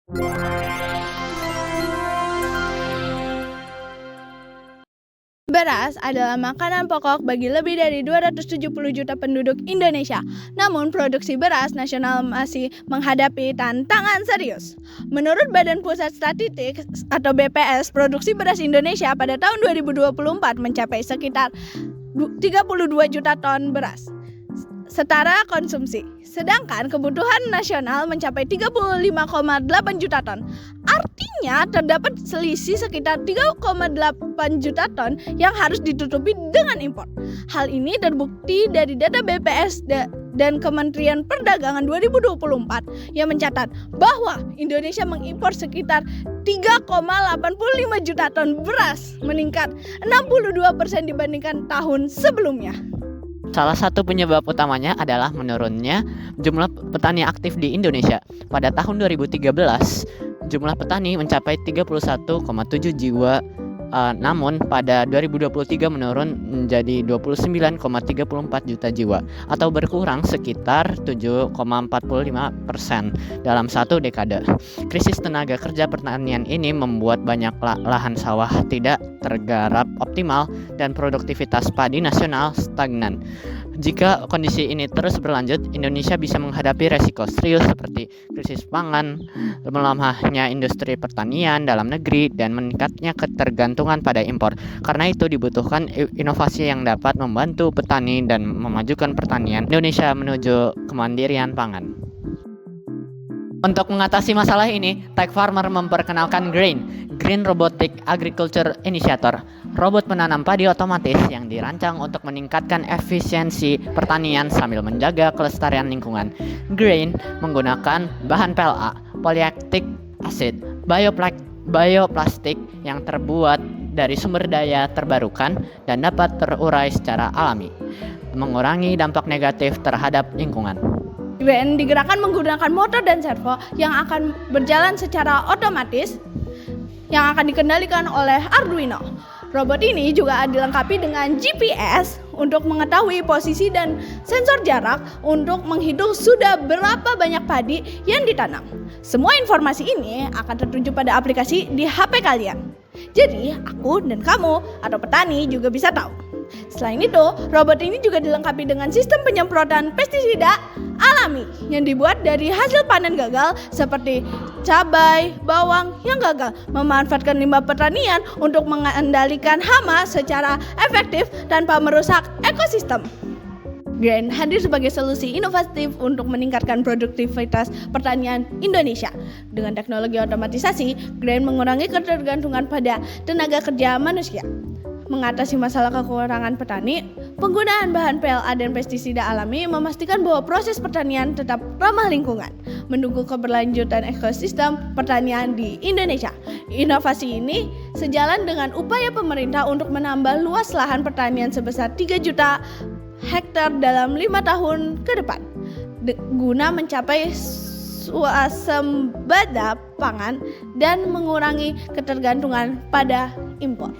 Beras adalah makanan pokok bagi lebih dari 270 juta penduduk Indonesia. Namun, produksi beras nasional masih menghadapi tantangan serius. Menurut Badan Pusat Statistik atau BPS, produksi beras Indonesia pada tahun 2024 mencapai sekitar 32 juta ton beras setara konsumsi. Sedangkan kebutuhan nasional mencapai 35,8 juta ton. Artinya terdapat selisih sekitar 3,8 juta ton yang harus ditutupi dengan impor. Hal ini terbukti dari data BPS dan Kementerian Perdagangan 2024 yang mencatat bahwa Indonesia mengimpor sekitar 3,85 juta ton beras, meningkat 62% dibandingkan tahun sebelumnya. Salah satu penyebab utamanya adalah menurunnya jumlah petani aktif di Indonesia. Pada tahun 2013, jumlah petani mencapai 31,7 jiwa, namun pada 2023 menurun menjadi 29,34 juta jiwa atau berkurang sekitar 7,45% dalam satu dekade. Krisis tenaga kerja pertanian ini membuat banyak lahan sawah tidak tergarap optimal dan produktivitas padi nasional stagnan. Jika kondisi ini terus berlanjut, Indonesia bisa menghadapi resiko serius seperti krisis pangan, melemahnya industri pertanian dalam negeri, dan meningkatnya ketergantungan pada impor. Karena itu dibutuhkan inovasi yang dapat membantu petani dan memajukan pertanian Indonesia menuju kemandirian pangan. Untuk mengatasi masalah ini, Tech Farmer memperkenalkan Green Robotic Agriculture Initiator, robot penanam padi otomatis yang dirancang untuk meningkatkan efisiensi pertanian sambil menjaga kelestarian lingkungan. Grain menggunakan bahan PLA, polyactic acid, bioplastik yang terbuat dari sumber daya terbarukan dan dapat terurai secara alami, mengurangi dampak negatif terhadap lingkungan. Grain digerakkan menggunakan motor dan servo yang akan berjalan secara otomatis yang akan dikendalikan oleh Arduino. Robot ini juga dilengkapi dengan GPS untuk mengetahui posisi dan sensor jarak untuk menghitung sudah berapa banyak padi yang ditanam. Semua informasi ini akan tertuju pada aplikasi di HP kalian. Jadi, aku dan kamu atau petani juga bisa tahu. Selain itu, robot ini juga dilengkapi dengan sistem penyemprotan pestisida alami yang dibuat dari hasil panen gagal seperti cabai, bawang yang gagal, memanfaatkan limbah pertanian untuk mengendalikan hama secara efektif tanpa merusak ekosistem. Grain hadir sebagai solusi inovatif untuk meningkatkan produktivitas pertanian Indonesia. Dengan teknologi otomatisasi, Grain mengurangi ketergantungan pada tenaga kerja manusia. Mengatasi masalah kekurangan petani, penggunaan bahan PLA dan pestisida alami memastikan bahwa proses pertanian tetap ramah lingkungan, mendukung keberlanjutan ekosistem pertanian di Indonesia. Inovasi ini sejalan dengan upaya pemerintah untuk menambah luas lahan pertanian sebesar 3 juta hektar dalam 5 tahun ke depan, guna mencapai swasembada pangan dan mengurangi ketergantungan pada impor.